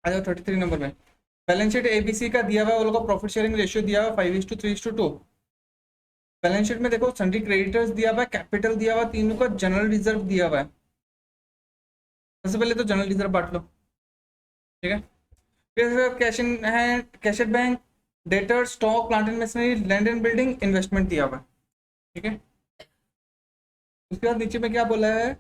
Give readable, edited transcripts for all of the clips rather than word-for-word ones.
आ जाओ 33 नंबर में। Balance sheet ABC का दिया हुआ है, वो लोगों को प्रॉफिट शेयरिंग रेशियो दिया हुआ है 5:3:2। बैलेंस शीट में देखो सन्ड्री क्रेडिटर्स दिया हुआ है, कैपिटल दिया हुआ है, तीनों का जनरल रिजर्व दिया हुआ है। सबसे पहले तो जनरल रिजर्व बांट लो, ठीक है। फिर कैश इन है, cash at bank, debtor, stock, plant and machinery, land and building, investment दिया हुआ है, ठीक है। उसके बाद नीचे में क्या बोला है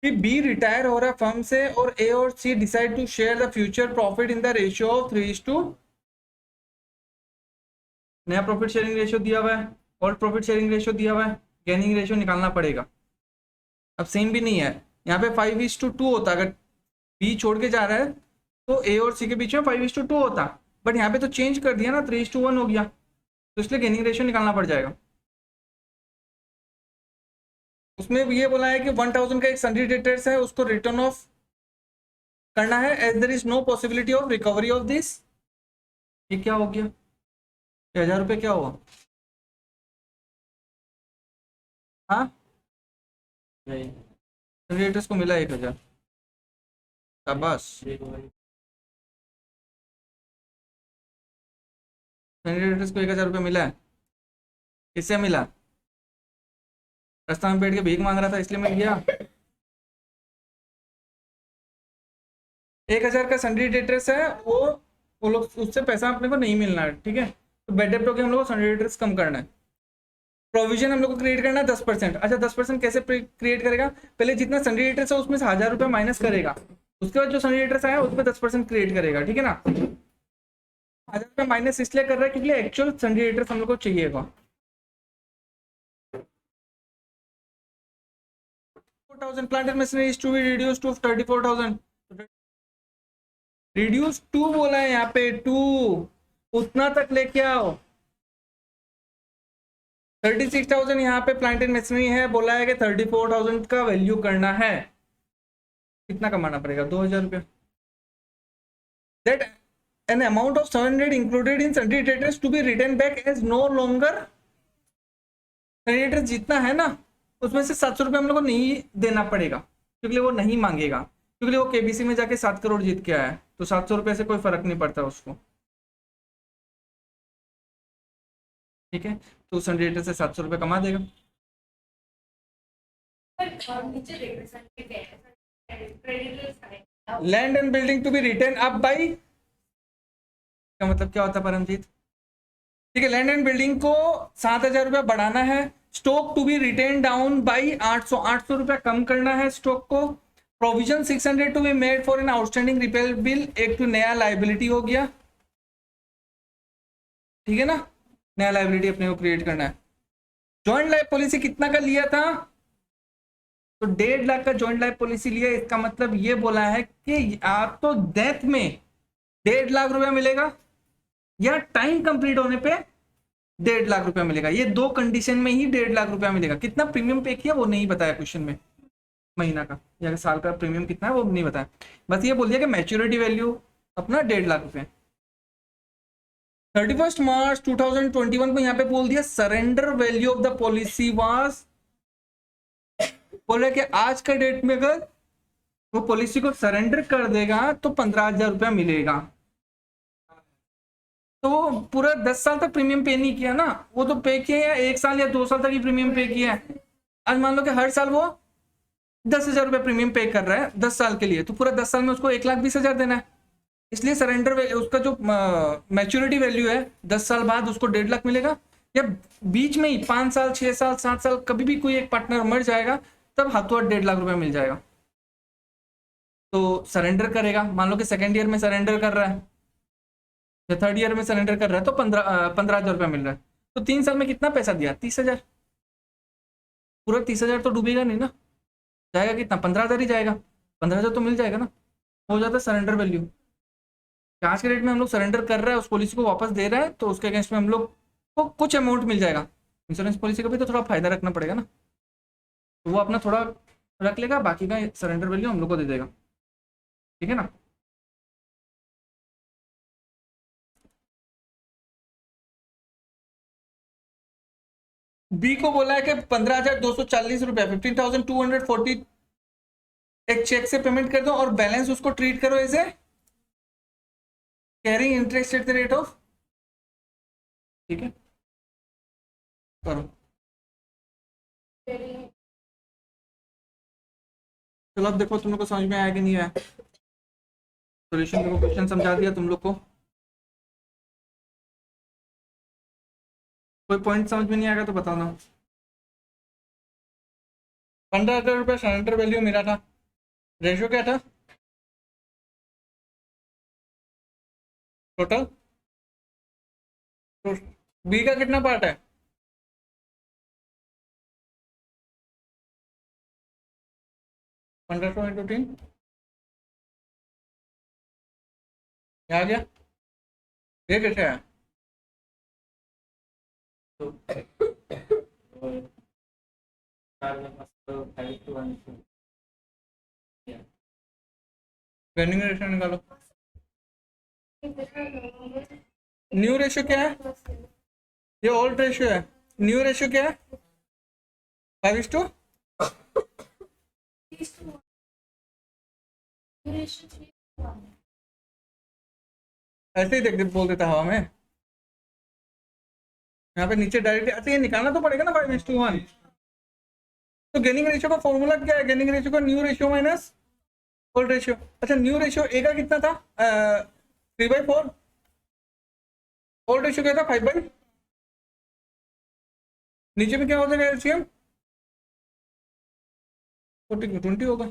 कि बी रिटायर हो रहा है फर्म से और ए और C decide to share the future profit in the ratio of 3:2। नया प्रॉफिट शेयरिंग रेशियो दिया हुआ है, ओल्ड प्रॉफिट शेयरिंग रेशियो दिया हुआ है, गेनिंग रेशियो निकालना पड़ेगा। अब सेम भी नहीं है, यहाँ पे 5:2 होता, अगर बी छोड़ के जा रहा है तो ए और सी के बीच में 5:2 होता, बट यहाँ पे तो चेंज कर दिया ना, 3:1 हो गया, तो इसलिए गेनिंग रेशियो निकालना पड़ जाएगा। उसमें ये बोला है कि 1000 का एक सन्ड्री डेटर्स है, उसको रिटर्न ऑफ करना है as there is no possibility of recovery of this. ये क्या हो गया, 1000 रुपये क्या हुआ? हाँ, सन्ड्री डेटर्स को मिला 1000, शाबाश। सन्ड्री डेटर्स को 1000 रुपये मिला है, किससे मिला? रास्ता में बैठ के भीख मांग रहा था इसलिए मिल गया। 1000 का सन्ड्री डेटर्स है, वो लोग उससे पैसा अपने को नहीं मिलना है, ठीक है। तो बेड डेब्ट होकर हम लोग को सन्ड्री डेटर्स कम करना है। प्रोविजन हम लोग को क्रिएट करना है 10%। अच्छा 10% कैसे क्रिएट करेगा? पहले जितना सन्ड्री डेटर्स है उसमें से 1000 रुपये माइनस करेगा, उसके बाद जो सन्ड्री डेटर्स आया उसमें 10% क्रिएट करेगा, ठीक है ना। 1000 रुपये माइनस इसलिए कर रहा है क्योंकि एक्चुअल सन्ड्री डेटर्स हम लोग को चाहिएगा। 4000 plant and machinery is to be reduced to 34,000। Reduce to बोला है यहाँ पे, टू उतना तक लेके आओ। 36,000 यहाँ पे प्लांट एंड मशीनरी है, बोला है कि 34,000 का वैल्यू करना है। कितना कमाना पड़ेगा? 2000 रुपया। That an amount of 700 included in sundry debtors to be written back as no longer. Sundry debtors जितना है ना उसमें से 700 रुपये हम लोग को नहीं देना पड़ेगा, क्योंकि वो नहीं मांगेगा, क्योंकि वो केबीसी में जाके 7 करोड़ जीत के आया है, तो 700 रुपये से कोई फर्क नहीं पड़ता उसको, ठीक है। तो सन्ड्री डेटर से 700 रुपये कमा देगा। Land and building to be written up by, का मतलब क्या होता है परमजीत? ठीक है, लैंड एंड बिल्डिंग को 7,000 रुपया बढ़ाना है। Stock to be written down by 800 रुपया कम करना है स्टॉक को। Provision 600 to be made for an outstanding repair bill, एक तो नया लाइबिलिटी हो गया, ठीक है ना, नया लाइबिलिटी अपने को क्रिएट करना है। जॉइंट लाइफ पॉलिसी कितना का लिया था? तो 1.5 लाख का जॉइंट लाइफ पॉलिसी लिया, इसका मतलब ये बोला है कि आप तो डेथ में 1.5 लाख रुपया मिलेगा या टाइम कंप्लीट होने पे 1.5 लाख रुपया मिलेगा। ये दो कंडीशन में ही 1.5 लाख रुपया मिलेगा। कितना प्रीमियम पे किया वो नहीं बताया क्वेश्चन में, महीना का या साल का प्रीमियम कितना है वो नहीं बताया, बस ये बोल दिया कि मैच्योरिटी वैल्यू अपना 1.5 लाख रुपये। 31 मार्च 2021 को यहाँ पे बोल दिया surrender value of the policy was, बोल रहे कि आज का डेट में अगर वो पॉलिसी को सरेंडर कर देगा तो 15,000 रुपया मिलेगा। तो पूरा 10 साल तक प्रीमियम पे नहीं किया ना, वो तो पे किया या 1 साल या 2 साल तक ही प्रीमियम पे किया है। आज मान लो कि हर साल वो 10,000 रुपया प्रीमियम पे कर रहा है 10 साल के लिए, तो पूरा 10 साल में उसको 1,20,000 देना है। इसलिए सरेंडर उसका जो मैच्योरिटी वैल्यू है 10 साल बाद उसको 1.5 लाख मिलेगा, या बीच में ही 5 साल 6 साल 7 साल कभी भी कोई एक पार्टनर मर जाएगा तब हाथों 1.5 लाख रुपया मिल जाएगा। तो सरेंडर करेगा, मान लो कि सेकेंड ईयर में सरेंडर कर रहा है या थर्ड ईयर में सरेंडर कर रहा है तो 15,000 रुपया मिल रहा है। तो 3 साल में कितना पैसा दिया? 30,000। पूरा 30,000 तो डूबेगा नहीं ना, जाएगा कितना? 15,000 ही जाएगा, 15,000 तो मिल जाएगा ना, हो जाता है सरेंडर वैल्यू। आज के डेट में हम लोग सरेंडर कर रहा है, उस पॉलिसी को वापस दे रहा है, तो उसके अगेंस्ट में हम लोग को कुछ अमाउंट मिल जाएगा। इंश्योरेंस पॉलिसी का भी तो थोड़ा फायदा रखना पड़ेगा ना, तो वो अपना थोड़ा रख लेगा, बाकी का सरेंडर वैल्यू हम लोग को दे देगा, ठीक है ना। बी को बोला है कि 15,240 रुपया 15,240 एक चेक से पेमेंट कर दो और बैलेंस उसको ट्रीट करो as a carrying interest at the rate of, ठीक है करो। चलो अब देखो तुम लोग को समझ में आया कि नहीं आया। सॉल्यूशन देखो, क्वेश्चन समझा दिया तुम लोग को। कोई पॉइंट समझ में नहीं आएगा तो बताना। 15,000 रुपये सरेंडर वैल्यू मेरा था, रेशियो क्या था टोटल, तो बी का कितना पार्ट है, 1500 इंटू 3 आ गया। ये कैसे है, रनिंग रेशियो निकालो। न्यू रेशियो क्या है, ये ओल्ड रेशियो है। न्यू रेशियो क्या है, 5:2। ऐसे ही देख बोल देता हवा में, यहाँ पे नीचे डायरेक्ट। अच्छा ये निकालना तो पड़ेगा ना 5:1। तो गेनिंग रेशियो का फॉर्मूला क्या है, गेनिंग रेशियो का new ratio minus old ratio. अच्छा न्यू रेशियो ए का कितना था, 3/4। ओल्ड रेशियो क्या था, 5/, नीचे में क्या हो जाएगा एलसीएम, 40 20 होगा,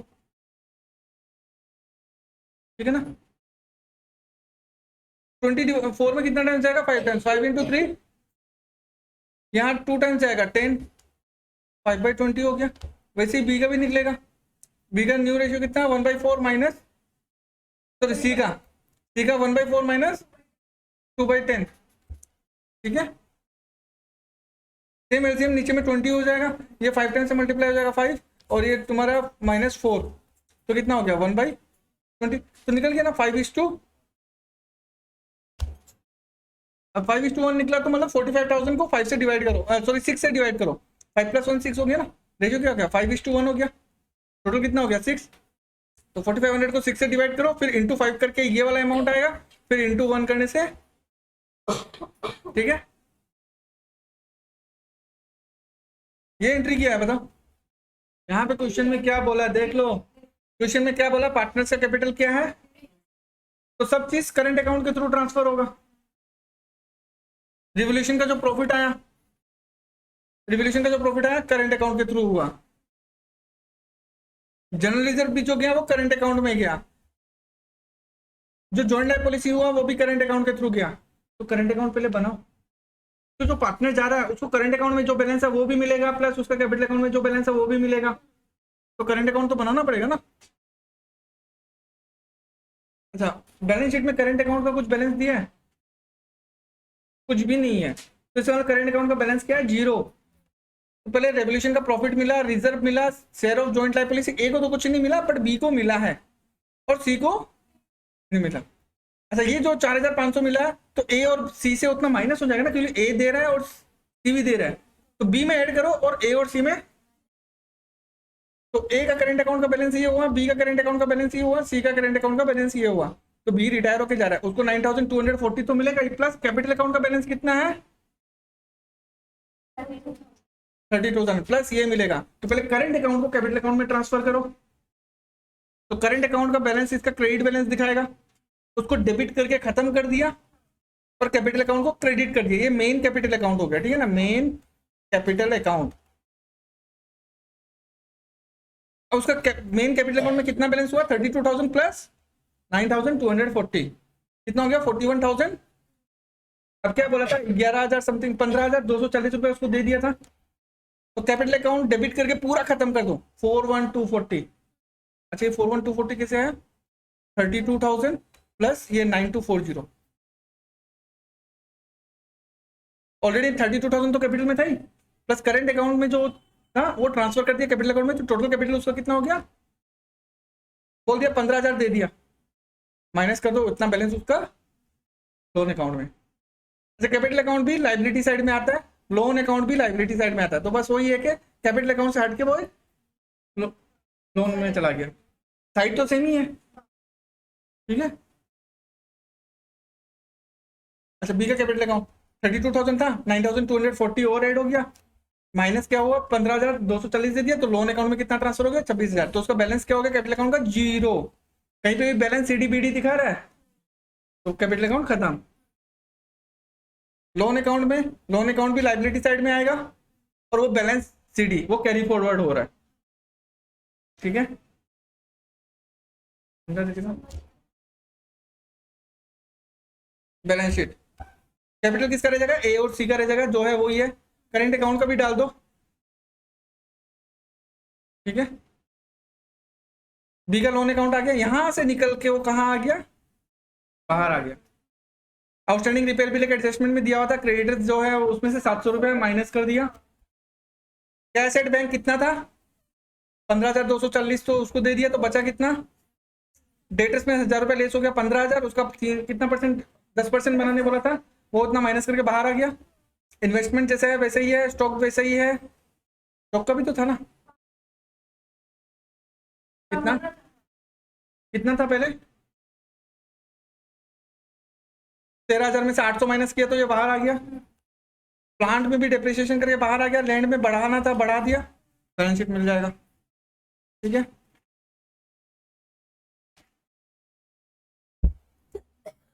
ठीक है ना। 24 में कितना टाइम्स जाएगा, 5 टाइम्स, 5 इंटू 3, यहाँ 2 टाइम्स जाएगा 10, 5/20 हो गया। वैसे ही बी का भी निकलेगा, बी का न्यू रेशियो कितना है, 1/4 माइनस, सॉरी सी का 1/4 माइनस 2/10, ठीक है। सेम एलसीएम नीचे में 20 हो जाएगा, ये 5 टाइम्स से मल्टीप्लाई हो जाएगा 5, और ये तुम्हारा -4, तो कितना हो गया 1/20, तो निकल गया ना 5:2। अब 5:1 निकला तो मतलब 45,000 को 5 से डिवाइड करो, सॉरी 6 से डिवाइड करो, 5 + 1 6 हो गया ना। रेशियो क्या हो गया, 5:1 हो गया। टोटल कितना हो गया 6, तो 4500 को 6 से डिवाइड करो, फिर इंटू 5 करके ये वाला अमाउंट आएगा, फिर इंटू 1 करने से, ठीक है। ये एंट्री किया है, बताओ यहाँ पे क्वेश्चन में क्या बोला है, देख लो क्वेश्चन में क्या बोला, पार्टनर्स का कैपिटल क्या है, तो सब चीज करंट अकाउंट के थ्रू ट्रांसफर होगा। रिवोल्यूशन का जो प्रॉफिट आया, रिवोल्यूशन का जो प्रॉफिट आया करंट अकाउंट के थ्रू हुआ। जनरल रिजर्व भी जो गया वो करंट अकाउंट में गया, जो जॉइंट लाइफ पॉलिसी हुआ वो भी करंट अकाउंट के थ्रू गया। तो करंट अकाउंट पहले बनाओ, तो जो पार्टनर जा रहा है उसको करंट अकाउंट में जो बैलेंस है वो भी मिलेगा, प्लस उसका कैपिटल अकाउंट में जो बैलेंस है वो भी मिलेगा, तो करंट अकाउंट तो बनाना पड़ेगा ना। अच्छा बैलेंस शीट में करंट अकाउंट का कुछ बैलेंस दिया है, कुछ भी नहीं है, तो इसका करंट अकाउंट का बैलेंस क्या है, 0। तो पहले रेवोल्यूशन का प्रॉफिट मिला, रिजर्व मिला, share of joint life policy, A को तो कुछ नहीं मिला, बट बी को मिला है और सी को नहीं मिला। अच्छा ये जो 4,500 मिला है, तो ए और सी से उतना माइनस हो जाएगा ना, क्योंकि ए दे रहा है और सी भी दे रहा है, तो बी में ऐड करो और ए और सी में, तो ए का करंट अकाउंट का बैलेंस ये हुआ, बी का करंट अकाउंट का बैलेंस ये हुआ, सी का करंट अकाउंट का बैलेंस ये हुआ। तो बी रिटायर होकर जा रहा है, उसको 9,240 तो मिलेगा, प्लस कैपिटल अकाउंट का बैलेंस कितना है 30,000 प्लस ये मिलेगा। तो पहले करंट अकाउंट को कैपिटल अकाउंट में ट्रांसफर करो, तो करंट अकाउंट का बैलेंस इसका क्रेडिट बैलेंस दिखाएगा, उसको डेबिट करके खत्म कर दिया और कैपिटल अकाउंट को क्रेडिट कर दिया, ये मेन कैपिटल अकाउंट हो गया, ठीक है ना, मेन कैपिटल अकाउंट। अब उसका मेन कैपिटल अकाउंट में कितना बैलेंस हुआ, 32,000 प्लस 9,240, कितना हो गया 41,000। अब क्या बोला था, 11,000 समथिंग, 15,240 रुपए उसको दे दिया था, तो कैपिटल अकाउंट डेबिट करके पूरा खत्म कर दो, 41,240। अच्छा ये 41,240 कैसे है, 32,000 प्लस ये 9,240, ऑलरेडी 32,000 तो कैपिटल में था ही, प्लस करंट अकाउंट में जो था वो ट्रांसफर कर दिया कैपिटल अकाउंट में, तो टोटल कैपिटल उसका कितना हो गया, बोल दिया 15,000 दे दिया, माइनस कर दो इतना बैलेंस उसका लोन अकाउंट में। अच्छा कैपिटल अकाउंट भी लाइबिलिटी साइड में आता है, लोन अकाउंट भी लाइबिलिटी साइड में आता है, तो बस वही है कि कैपिटल अकाउंट से हट के वो लोन में चला गया, साइड तो सेम ही है, ठीक है। अच्छा बी का कैपिटल अकाउंट 32,000 था, 9,240 और ऐड हो गया, माइनस क्या हुआ 15,240 दे दिया, तो लोन अकाउंट में कितना ट्रांसफर हो गया 26,000, तो उसका बैलेंस क्या हो गया कैपिटल अकाउंट का 0। कहीं पे भी बैलेंस सीडीबीडी दिखा रहा है तो कैपिटल अकाउंट खत्म। लोन अकाउंट में, लोन अकाउंट भी लाइबिलिटी साइड में आएगा और वो बैलेंस सीडी वो कैरी फॉरवर्ड हो रहा है, ठीक है। बैलेंस शीट कैपिटल किसका रह जाएगा, ए और सी का रह जाएगा, जो है वही है। करेंट अकाउंट का भी डाल दो, ठीक है। बी का लोन अकाउंट आ गया, यहां से निकल के वो कहां आ गया, बाहर आ गया। आउटस्टैंडिंग रिपेयर बिल एडजस्टमेंट में दिया हुआ था, क्रेडिटर जो है उसमें से 700 रुपये माइनस कर दिया। कैश एट बैंक कितना था 15,240, तो उसको दे दिया, तो बचा कितना, डेटर्स में 1,000 रुपये लेस हो गया 15,000, उसका कितना परसेंट 10% बनाने बोला था, वो उतना माइनस करके बाहर आ गया। इन्वेस्टमेंट जैसा है वैसे ही है, स्टॉक वैसा ही है, स्टॉक का भी तो था ना, कितना कितना था पहले 13,000 में से 800 माइनस किया तो ये बाहर आ गया। प्लांट में भी डिप्रिसिएशन करके बाहर आ गया, लैंड में बढ़ाना था बढ़ा दिया, बैलेंस शीट मिल जाएगा, ठीक है।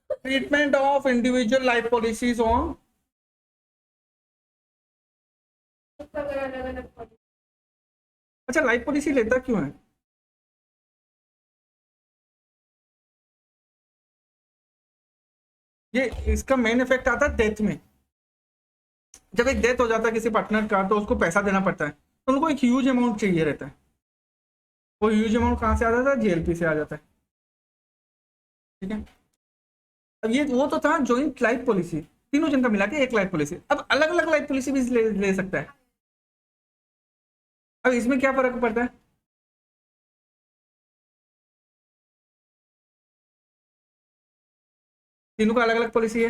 Treatment of individual life policies on, अच्छा लाइफ पॉलिसी लेता क्यों है, ये इसका मेन इफेक्ट आता है डेथ में। जब एक डेथ हो जाता है किसी पार्टनर का तो उसको पैसा देना पड़ता है, तो उनको एक ह्यूज अमाउंट चाहिए रहता है। वो ह्यूज अमाउंट कहाँ से आ जाता है, जीएलपी से आ जाता है, ठीक है। अब ये वो तो था जॉइंट लाइफ पॉलिसी, तीनों जन का मिला के एक लाइफ पॉलिसी। अब अलग अलग लाइफ पॉलिसी भी ले सकता है। अब इसमें क्या फर्क पड़ता है, तीनों का अलग अलग पॉलिसी है।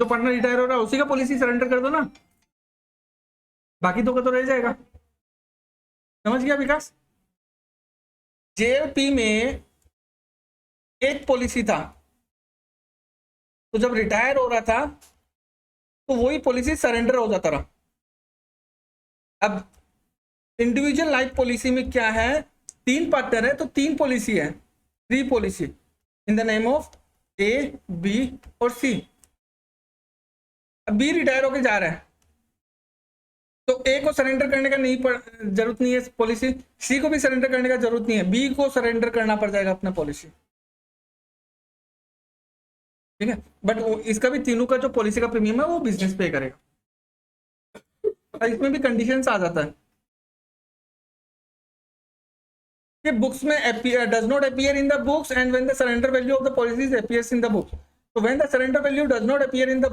जो पार्टनर रिटायर हो रहा है उसी का पॉलिसी सरेंडर कर दो ना, बाकी दो का तो रह जाएगा। समझ गया विकास। जेएलपी में एक पॉलिसी था, तो जब रिटायर हो रहा था तो वही पॉलिसी सरेंडर हो जाता रहा। अब इंडिविजुअल लाइफ पॉलिसी में क्या है, तीन पार्टनर है तो तीन पॉलिसी है, three policy in the name of A B और सी। अब बी रिटायर होकर जा रहा है तो ए को सरेंडर करने का जरूरत नहीं है पॉलिसी, सी को भी सरेंडर करने का जरूरत नहीं है, बी को सरेंडर करना पड़ जाएगा अपना पॉलिसी, ठीक है। बट इसका भी तीनों का जो पॉलिसी का प्रीमियम है वो बिजनेस पे करेगा। इसमें भी कंडीशंस आ जाता है कि बुक्स में does not appear in the books and when the surrender value of the policies appears in the books. तो when the surrender value does not appear in the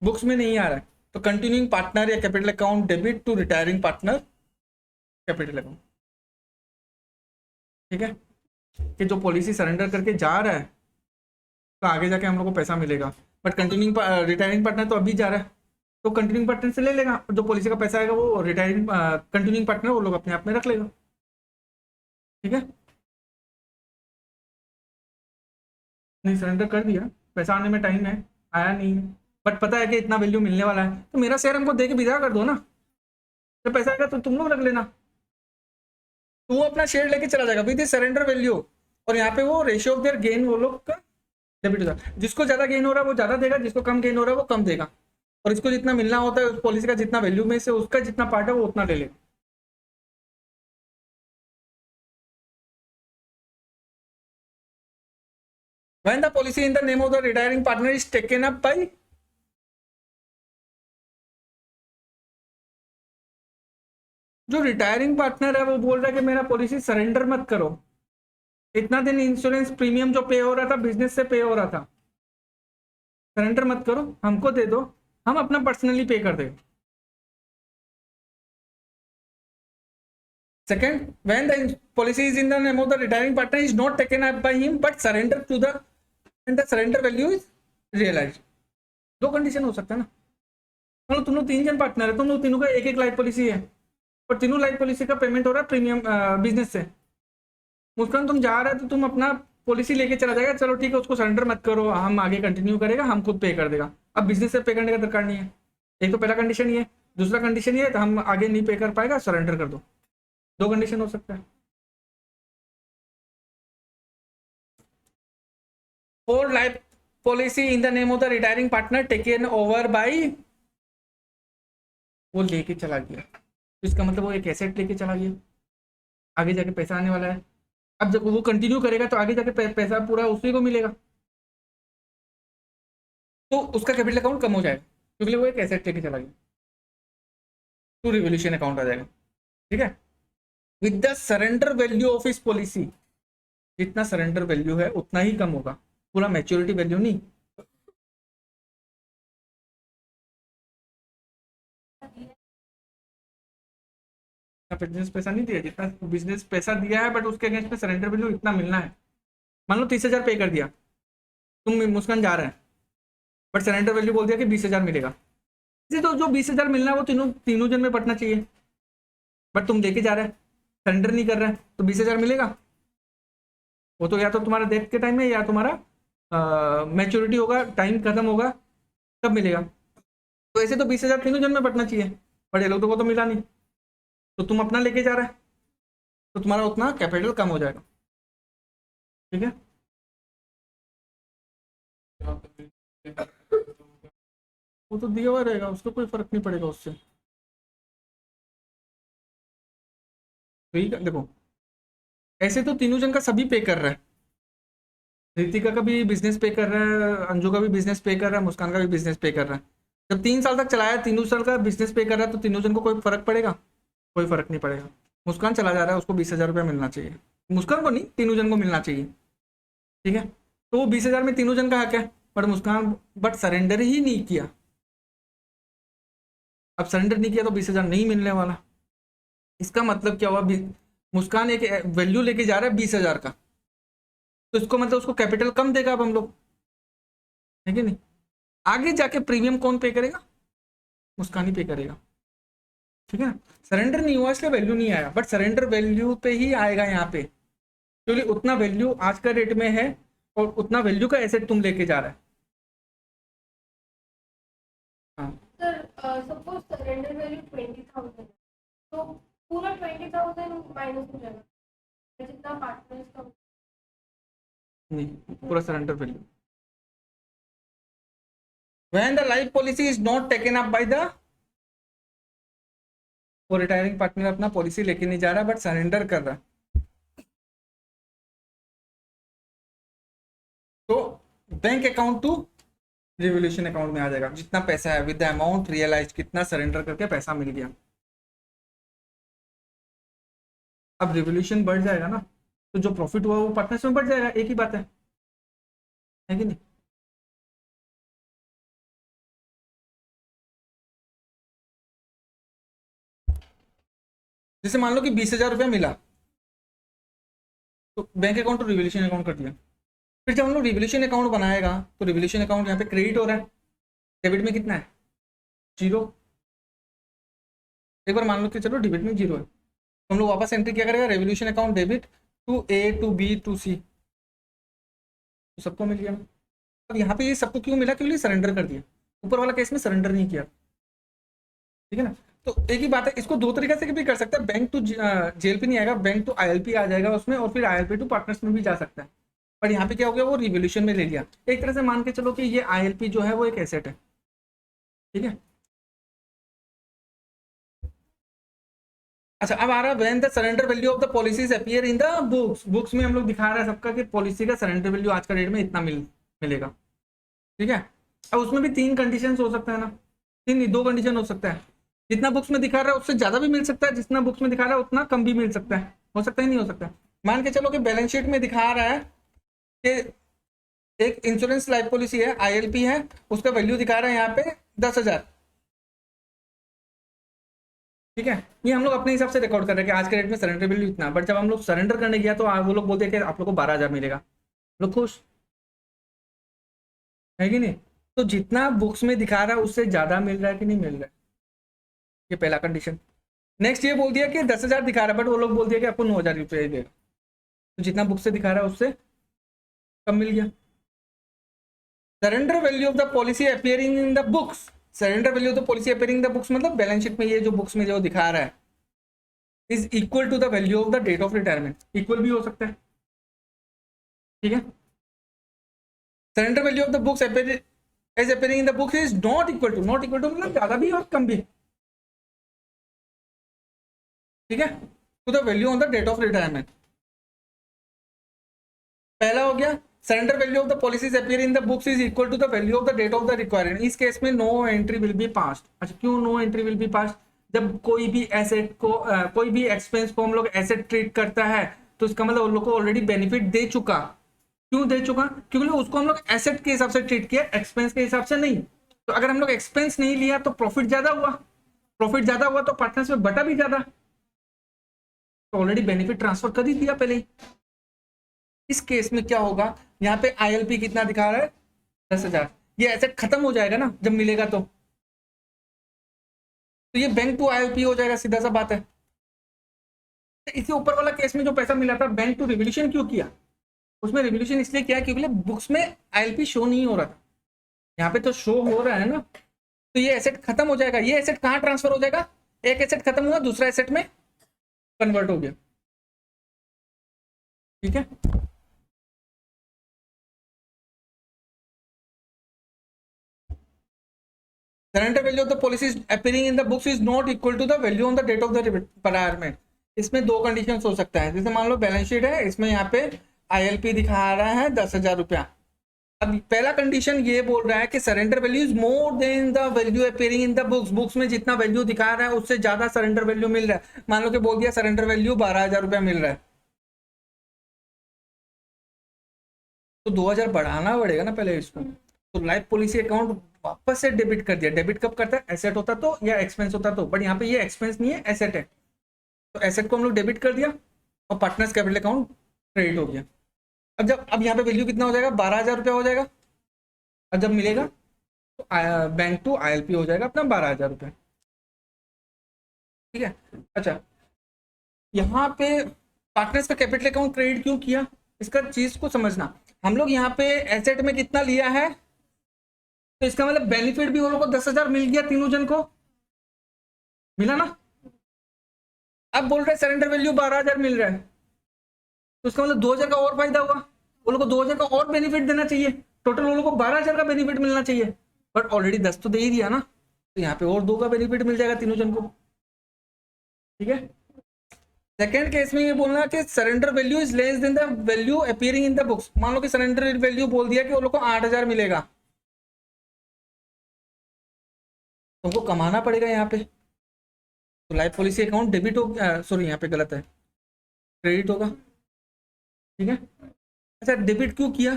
books में नहीं आ रहा है, तो कंटिन्यूइंग पार्टनर या capital account debit to retiring partner capital account, ठीक है। कि जो पॉलिसी सरेंडर करके जा रहा है तो आगे जाके हम लोग को पैसा मिलेगा, बट कंटिन्यूइंग रिटायरिंग पार्टनर तो अभी जा रहा है तो कंटिन्यूइंग पार्टनर से ले लेगा, जो पॉलिसी का पैसा आएगा वो रिटायरिंग कंटिन्यूइंग पार्टनर वो लोग अपने आप में रख लेगा, ठीक है। नहीं सरेंडर कर दिया, पैसा आने में टाइम है, आया नहीं है, बट पता है कि इतना वैल्यू मिलने वाला है, तो मेरा शेयर हमको दे के विदा कर दो ना, तो पैसा आएगा तो तुम लोग रख लेना, तो वो अपना शेयर लेके चला जाएगा विद सरेंडर वैल्यू, और यहाँ पे वो रेशियो ऑफ देयर गेन वो लोग का डेबिट हो जाएगा। जिसको ज्यादा गेन हो रहा है वो ज्यादा देगा, जिसको कम गेन हो रहा है वो कम देगा, और इसको जितना मिलना होता है उस पॉलिसी का जितना वैल्यू में से उसका जितना पार्ट है वो उतना ले लेगा। When the policy in the name of the retiring partner is taken up by, जो रिटायरिंग पार्टनर है वो बोल रहा है कि मेरा पॉलिसी सरेंडर मत करो, इतना दिन इंश्योरेंस प्रीमियम जो पे हो रहा था बिजनेस से पे हो रहा था, सरेंडर मत करो, हमको दे दो, हम अपना पर्सनली पे कर देंगे। Second, when the policy is in the name of the retiring partner is not taken up by him but surrender to the and the surrender value is realized। दो कंडीशन हो सकता है ना, मतलब तुम लोग तीन जन पार्टनर है, तुम लोग तीनों का एक एक लाइफ पॉलिसी है और तीनों लाइफ पॉलिसी का पेमेंट हो रहा है प्रीमियम बिजनेस से। मुस्कान तुम जा रहा है तो तुम अपना पॉलिसी लेके चला जाएगा, चलो ठीक है उसको सरेंडर मत करो, हम आगे कंटिन्यू करेगा, हम खुद पे कर देगा। अब बिजनेस से पे करने का दरकार नहीं है। एक तो पहला कंडीशन ये, दूसरा कंडीशन ये तो हम आगे नहीं पे कर पाएगा, सरेंडर कर दो। दो कंडीशन हो सकता है। और life policy in the name of the retiring partner taken over by, वो लेके चला गया, तो इसका मतलब वो एक एसेट लेके चला गया, आगे जाके पैसा आने वाला है। अब जब वो कंटिन्यू करेगा तो आगे जाके पैसा पूरा उसी को मिलेगा, तो उसका कैपिटल अकाउंट कम हो जाएगा क्योंकि वो एक एसेट लेके चला गया, तो रिवोल्यूशन अकाउंट आ जाएगा। ठीक है, with the surrender value of इस पॉलिसी, जितना सरेंडर वैल्यू है उतना ही कम होगा, पूरा मैच्योरिटी वैल्यू नहीं। बिजनेस पैसा नहीं दिया, जितना बिजनेस पैसा दिया है बट उसके अगेंस्ट में सरेंडर वैल्यू इतना मिलना है। मान लो 30,000 पे कर दिया, तुम मुस्कान जा रहे हैं, बट सरेंडर वैल्यू बोल दिया कि 20,000 मिलेगा। इसे तो जो 20,000 मिलना है वो तीनों तीनों जन में बटना चाहिए, बट तुम लेके जा रहे हैं, सरेंडर नहीं कर रहे हैं, तो 20,000 मिलेगा। वो तो या तो तुम्हारा डेथ के टाइम में या तुम्हारा मैच्योरिटी होगा, टाइम खत्म होगा, तब मिलेगा। तो ऐसे तो 20,000 तीनों जन में बटना चाहिए, बट ये लोग को तो मिला नहीं, तो तुम अपना लेके जा रहे हैं, तो तुम्हारा उतना कैपिटल कम हो जाएगा। ठीक है, वो तो दिया हुआ रहेगा, उसको कोई फर्क नहीं पड़ेगा उससे। ठीक है, देखो ऐसे तो तीनों जन का सभी पे कर रहा है, रितिका का भी बिजनेस पे कर रहा है, अंजू का भी बिजनेस पे कर रहा है, मुस्कान का भी बिजनेस पे कर रहा है। जब 3 साल तक चलाया, तीनों साल का बिजनेस पे कर रहा है, तो तीनों जन को कोई फर्क पड़ेगा? कोई फर्क नहीं पड़ेगा। मुस्कान चला जा रहा है, उसको 20,000 रुपया मिलना चाहिए, मुस्कान को नहीं, तीनों जन को मिलना चाहिए। ठीक है, तो वो 20,000 में तीनों जन का हक है, बट मुस्कान बट सरेंडर ही नहीं किया। अब सरेंडर नहीं किया तो 20,000 नहीं मिलने वाला। इसका मतलब क्या हुआ, मुस्कान एक वैल्यू लेके जा रहा है 20,000 का, तो इसको मतलब उसको कैपिटल कम देगा अब हम लोग, है कि नहीं? आगे जाके प्रीमियम कौन पे करेगा? मुस्कान ही पे करेगा। ठीक है ना, सरेंडर नहीं हुआ इसलिए वैल्यू नहीं आया, बट सरेंडर वैल्यू पे ही आएगा यहाँ पे, क्योंकि उतना वैल्यू आज का रेट में है और उतना वैल्यू का एसेट तुम लेके जा रहा है। हाँ सर सपोज सरेंडर वैल्यू 20,000 तो पूरा 20,000 माइनस हो जाएगा जितना पार्टनर्स का। नहीं, पूरा surrender value. When the life policy is not taken up by the, वो रिटायरिंग पार्टनर अपना पॉलिसी लेके नहीं जा रहा बट सरेंडर कर रहा, तो bank account to revolution account में आ जाएगा, जितना पैसा है विद द अमाउंट रियलाइज, कितना सरेंडर करके पैसा मिल गया। अब रिवोल्यूशन बढ़ जाएगा ना, तो जो प्रॉफिट हुआ वो पार्टनर्स में बढ़ जाएगा, एक ही बात है कि नहीं? जैसे मान लो कि 20,000 रुपया मिला, तो bank account to revolution account कर दिया। फिर जब हम लोग रिवोल्यूशन अकाउंट बनाएगा तो रिवोल्यूशन अकाउंट यहाँ पे क्रेडिट हो रहा है, डेबिट में कितना है? 0। एक बार मान लो कि चलो डेबिट में 0 है, तो हम लोग वापस एंट्री क्या करेगा, revaluation account debit to A to B to C, तो सबको मिल गया। अब यहाँ पे ये सबको क्यों मिला? क्योंकि सरेंडर कर दिया, ऊपर वाला केस में सरेंडर नहीं किया। ठीक है ना, तो एक ही बात है, इसको दो तरीके से भी कर सकता है, बैंक टू जेएलपी नहीं आएगा, बैंक टू आईएलपी आ जाएगा उसमें, और फिर आईएलपी टू पार्टनर्स में भी जा सकता है। पर यहाँ पे क्या हो गया, वो रिवोल्यूशन में ले लिया। एक तरह से मान के चलो कि ये आईएलपी जो है वो एक एसेट है। ठीक है, अच्छा अब आ रहा है when the surrender value of the policies appear in the books. Books में हम लोग दिखा रहे हैं सबका कि पॉलिसी का सरेंडर वैल्यू आज का डेट में इतना मिलेगा। ठीक है, अब उसमें भी 3 कंडीशन हो सकता है ना, 3 नहीं 2 कंडीशन हो सकता है। जितना बुक्स में दिखा रहा है उससे ज्यादा भी मिल सकता है, जितना बुक्स में दिखा रहा है उतना कम भी मिल सकता है। हो सकता है नहीं हो सकता? मान के चलो कि बैलेंस शीट में दिखा रहा है कि एक इंश्योरेंस लाइफ पॉलिसी है, आईएलपी है, उसका वैल्यू दिखा रहा है यहाँ पे 10,000। ठीक है, ये हम लोग अपने हिसाब से रिकॉर्ड कर रहे हैं कि आज के रेट में सरेंडर वैल्यू इतना, बट जब हम लोग सरेंडर करने गया तो वो लोग बोलते हैं कि आप लोग को 12,000 मिलेगा, लोग खुश है कि नहीं? तो जितना बुक्स में दिखा रहा है उससे ज्यादा मिल रहा है कि नहीं मिल रहा है, ये पहला कंडीशन। नेक्स्ट ये बोल दिया कि 10,000 दिखा रहा है, बट वो लोग बोल दिया कि आपको 9,000 रुपये देगा, तो जितना बुक से दिखा रहा है उससे कब मिल गया? Surrender value of the policy appearing in the books, surrender value of the policy appearing in the books मतलब बैलेंस शीट में ये जो बुक्स में जो दिखा रहा है is equal to the value of the date of retirement, equal भी हो सकता है, ठीक है। Surrender value of the books as appearing in the books is not equal to, not equal to मतलब ज्यादा भी और कम भी, ठीक है, to the value on the date of retirement. पहला हो गया surrender value of the policies appear in the books is equal to the value of the date of the requirement. इस केस में no entry will be passed. अच्छा, क्यों no entry will be passed? जब कोई भी asset को कोई भी एक्सपेंस को हम लोग एसेट ट्रीट करता है तो इसका मतलब उन लोग को ऑलरेडी बेनिफिट दे चुका। क्यों दे चुका? क्योंकि उसको हम लोग एसेट के हिसाब से ट्रीट किया, एक्सपेंस के हिसाब से नहीं। तो अगर हम लोग एक्सपेंस नहीं लिया तो प्रॉफिट ज्यादा हुआ, प्रॉफिट ज्यादा हुआ तो पार्टनर्स में बटा भी ज्यादा, तो ऑलरेडी बेनिफिट ट्रांसफर कर ही दिया पहले ही। इस केस में क्या होगा, यहाँ पे आईएलपी कितना दिखा रहा है 10,000, ये एसेट खत्म हो जाएगा ना जब मिलेगा तो ये बैंक टू आईएलपी हो जाएगा, सीधा सा बात है। तो इसी ऊपर वाला केस में जो पैसा मिला था बैंक टू रिवोल्यूशन क्यों किया? उसमें रिवोल्यूशन इसलिए किया क्योंकि बुक्स में आईएलपी शो नहीं हो रहा था, यहाँ पे तो शो हो रहा है ना। तो ये एसेट खत्म हो जाएगा, ये एसेट कहाँ ट्रांसफर हो जाएगा? एक एसेट खत्म हुआ दूसरा एसेट में कन्वर्ट हो गया, ठीक है। Surrender value of the policies appearing in the books is not equal to the value on the date of the retirement। इसमें दो कंडीशन हो सकता है, जैसे मान लो बैलेंस शीट है, इसमें यहाँ पे आईएलपी दिखा रहा है 10,000 रुपया। अब पहला कंडीशन ये बोल रहा है कि surrender value is more than the value appearing in the books, books में जितना वैल्यू दिखा रहा है उससे ज्यादा सरेंडर वैल्यू मिल रहा है। मान लो कि बोल दिया सरेंडर वैल्यू 12,000 रुपया मिल रहा है, तो 2,000 बढ़ाना पड़ेगा ना पहले इसको। तो लाइफ पॉलिसी अकाउंट वापस से डेबिट कर दिया। डेबिट कब करता है? एसेट होता तो या एक्सपेंस होता तो, बट यहाँ पे ये एक्सपेंस नहीं है, एसेट है। तो एसेट को हम लोग डेबिट कर दिया और पार्टनर्स कैपिटल अकाउंट क्रेडिट हो गया। अब यहाँ पे वैल्यू कितना हो जाएगा? 12,000 रुपया हो जाएगा। और जब मिलेगा तो बैंक टू आईएलपी हो जाएगा अपना 12,000 रुपया, ठीक है। अच्छा, यहाँ पे पार्टनर्स का कैपिटल अकाउंट क्रेडिट क्यों किया, इसका चीज को समझना। हम लोग यहाँ पे एसेट में कितना लिया है, तो इसका मतलब बेनिफिट भी वो लोग को 10,000 मिल गया, तीनों जन को मिला ना। अब बोल रहे सरेंडर वैल्यू 12,000 मिल रहा है, तो इसका मतलब 2,000 का और फायदा हुआ। वो लोग को 2,000 का और बेनिफिट देना चाहिए, टोटल वो लोग को 12,000 का बेनिफिट मिलना चाहिए, बट ऑलरेडी 10 तो दे ही दिया ना, तो यहाँ पे और 2 का बेनिफिट मिल जाएगा तीनों जन को, ठीक है। सेकेंड केस में ये बोलना कि surrender value is less than the value appearing in the books. मान लो कि सरेंडर वैल्यू बोल दिया कि वो लोग को 8,000 मिलेगा, तुमको कमाना पड़ेगा यहाँ पे। तो लाइफ पॉलिसी अकाउंट डेबिट हो, सॉरी यहाँ पे गलत है, क्रेडिट होगा, ठीक है। अच्छा, डेबिट क्यों किया?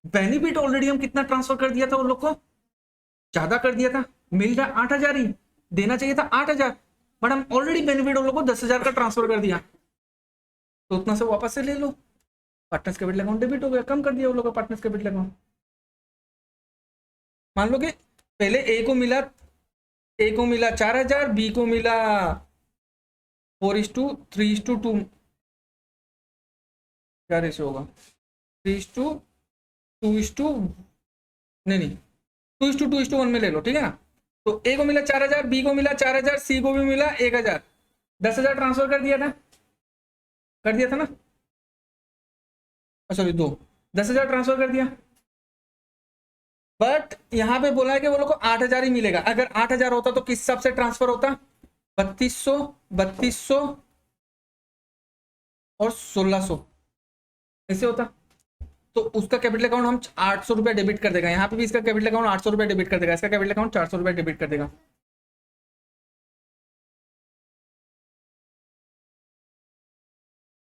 बेनिफिट ऑलरेडी हम कितना ट्रांसफर कर दिया था, उन लोग को ज्यादा कर दिया था, मिल रहा 8,000 ही, देना चाहिए था 8,000, बट हम ऑलरेडी बेनिफिट उन लोग को 10,000 का ट्रांसफर कर दिया, तो उतना से वापस से ले लो। पार्टनर्स कैपिटल अकाउंट डेबिट हो गया, कम कर दिया उन लोग का पार्टनर्स कैपिटल अकाउंट। मान लो कि पहले ए को मिला 4,000, बी को मिला 4:3:2, क्या रेशो होगा? 3:2 नहीं 2:2:1 में ले लो, ठीक है ना। तो ए को मिला 4,000, बी को मिला 4,000, सी को भी मिला 1,000, 10,000 ट्रांसफर कर दिया था ना, सॉरी 10,000 ट्रांसफर कर दिया। बट यहां पे बोला है कि वो लोग को 8,000 ही मिलेगा। अगर 8,000 होता तो किस हिसाब से ट्रांसफर होता? 3,200 और 1,600 ऐसे होता। तो उसका कैपिटल अकाउंट हम 800 रुपया डेबिट कर देगा। यहाँ पे भी इसका कैपिटल अकाउंट 800 रुपया डेबिट कर देगा, इसका कैपिटल अकाउंट 400 रुपया डेबिट कर देगा।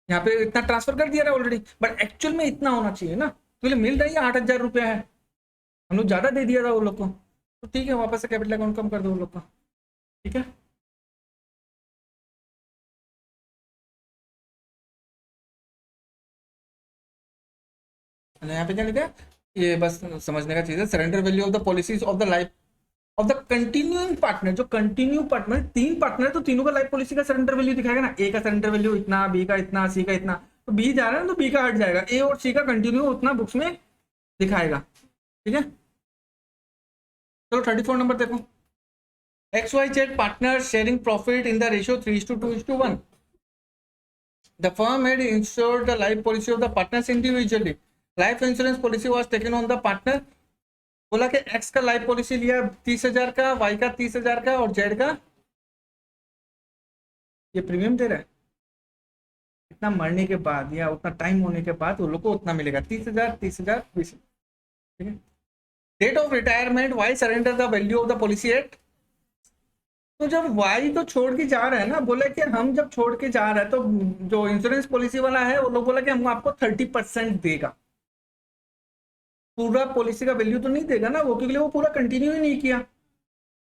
यहाँ पे इतना ट्रांसफर कर दिया रहा ऑलरेडी, बट एक्चुअल में इतना होना चाहिए ना, तो मिल रहा है 8,000 रुपया है, हम लोग ज्यादा दे दिया था वो लोग को, तो ठीक है वापस से कैपिटल अकाउंट कम कर दो वो लोग का, ठीक है। यहाँ पे क्या लिखा है, ये बस समझने का चीज है। Surrender value of the policies of the life of the continuing partner, जो कंटिन्यू पार्टनर, 3 पार्टनर तो तीनों का लाइफ पॉलिसी का सरेंडर वैल्यू दिखाएगा ना। ए का सरेंडर वैल्यू इतना, बी का इतना, सी का इतना, तो तो बी जा रहा है ना, तो बी का हट जाएगा, ए और सी का कंटिन्यू उतना बुक्स में दिखाएगा। ठीक है, चलो 34 नंबर देखो। XYZ partners sharing profit in the ratio 3:2:1. The firm had insured the life policy of the partners individually. Life insurance policy was taken on the partner. बोला कि X का लाइफ पॉलिसी लिया 30,000 का, Y का 30,000 का और Z का ये प्रीमियम दे रहा है। इतना मरने के बाद या उतना टाइम होने के बाद वो लोग को उतना मिलेगा, 30,000 30,000 20। ठीक है, date of retirement, Y surrender the value of the policy at. तो जब वाई तो छोड़ के जा रहा है ना, बोला कि हम जब छोड़ के जा रहा है तो जो इंश्योरेंस पॉलिसी वाला है वो लोग बोला कि हम आपको 30% देगा, पूरा पॉलिसी का वैल्यू तो नहीं देगा ना वो, क्योंकि वो पूरा कंटिन्यू ही नहीं किया।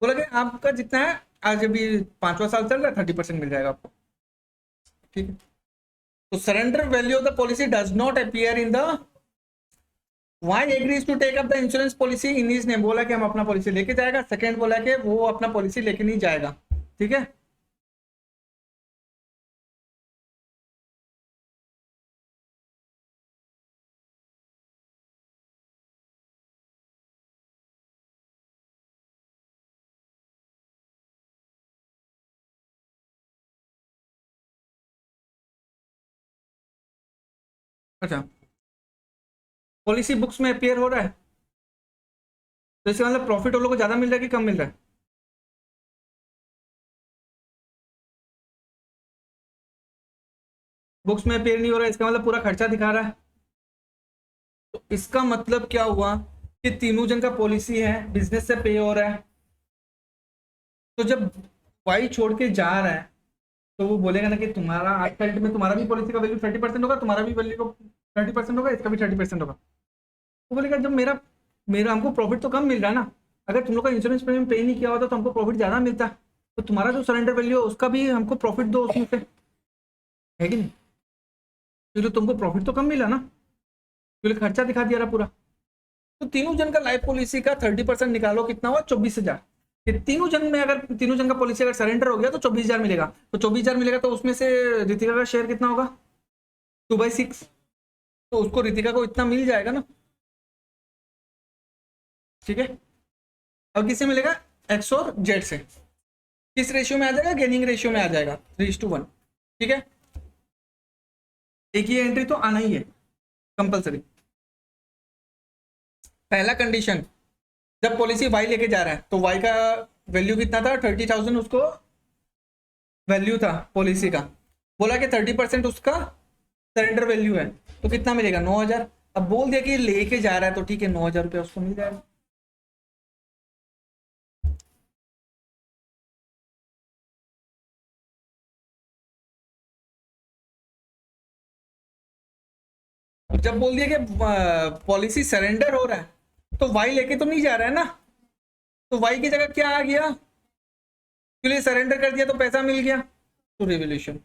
बोला कि आपका जितना है आज अभी 5वां साल चल रहा है 30% मिल जाएगा आपको। ठीक है, तो surrender value of the policy does not appear in the Y agrees to take up the insurance policy in his name. बोला कि हम अपना पॉलिसी लेके जाएगा, सेकंड बोला कि वो अपना पॉलिसी लेके नहीं जाएगा। ठीक है, अच्छा पॉलिसी बुक्स में अपीयर हो रहा है तो इसका मतलब प्रॉफिट वो लोग को ज्यादा मिल रहा है कि कम मिल रहा है? बुक्स में अपीयर नहीं हो रहा है, इसका मतलब पूरा खर्चा दिखा रहा है। तो इसका मतलब क्या हुआ कि तीनों जन का पॉलिसी है, बिजनेस से पे हो रहा है। तो जब वाई छोड़ के जा रहा है तो वो बोलेगा ना कि तुम्हारा आज का डेट में तुम्हारा भी पॉलिसी का वैल्यू 30% होगा, तुम्हारा भी वैल्यू 30% होगा, इसका भी 30% होगा। वो बोलेगा जब मेरा मेरा हमको प्रॉफिट तो कम मिल रहा है ना, अगर तुम लोग का इंश्योरेंस प्रीमियम पे नहीं किया होता तो हमको प्रॉफिट ज़्यादा मिलता, तो तुम्हारा जो सरेंडर वैल्यू है उसका भी हमको प्रॉफिट दो उसमें से, है कि नहीं? क्योंकि तुमको प्रॉफिट तो कम मिला ना, क्योंकि खर्चा दिखा दिया रहा पूरा। तो तीनों जन का लाइफ पॉलिसी का 30% निकालो, कितना हुआ? 24,000। तीनों जन में अगर तीनों जन का पॉलिसी अगर सरेंडर हो गया तो 24,000 मिलेगा। तो 24,000 मिलेगा तो उसमें से रितिका का शेयर कितना होगा? 2/6। तो उसको रितिका को इतना मिल जाएगा ना। ठीक है, और किससे मिलेगा? एक्स और जेड से। किस रेशियो में आ जाएगा? गेनिंग रेशियो में आ जाएगा 3:1। ठीक है, एक ही एंट्री तो आना ही है कंपलसरी। पहला कंडीशन, जब पॉलिसी वाई लेके जा रहा है तो वाई का वैल्यू कितना था? 30,000 उसको वैल्यू था पॉलिसी का। बोला कि 30% उसका सरेंडर वैल्यू है, तो कितना मिलेगा? 9,000। अब बोल दिया कि लेके जा रहा है तो ठीक है, 9,000 रुपया उसको मिल जाएगा। जब बोल दिया कि पॉलिसी सरेंडर हो रहा है तो वाई लेके तो नहीं जा रहा है ना, तो वाई की जगह क्या आ गया? क्योंकि सरेंडर कर दिया तो पैसा मिल गया, तो रिवोल्यूशन।